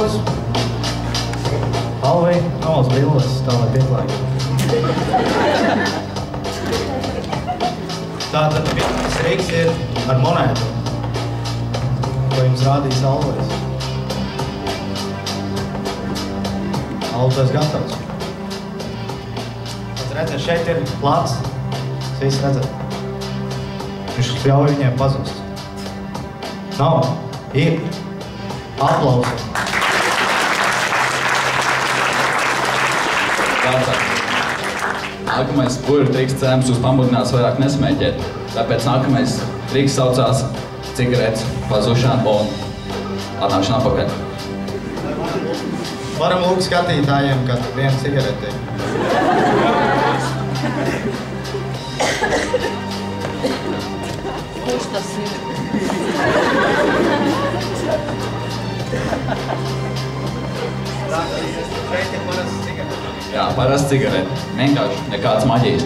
lūdzu. Alvī, nolas bildes, tā lai pieklājīgi. Tātad pirmais rīks ir ar monētu, ko jums rādīs Alvijs. Alvijs gatavs. Jūs redzat, šeit ir plats. Jūs visi redzat. Viņš ļauj viņiem pazust. Nav. Ir. Aplausi. Tātad. Nākamais burvju triks cēms jūs pamudinās vairāk nesmēķēt. Tāpēc nākamais triks saucās cigaretes pazušana un atnākšana apakaļ. Varam lūgt skatītājiem, ka viena cigarete. Kurš tas ir? Šeit ir parasts cigarete. Jā, parasts cigarete. Vienkārši nekāds maģijas.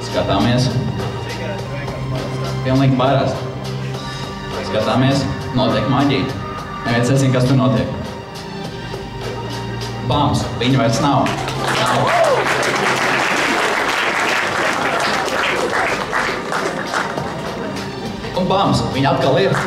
Skatāmies. Cigarete vienkārši parastā. Pilnīgi parasti. Skatāmies. Notiek maģija. Neviens nezin, kas tur notiek. Bams! Viņa vairs nav. Un bams! Viņa atkal ir.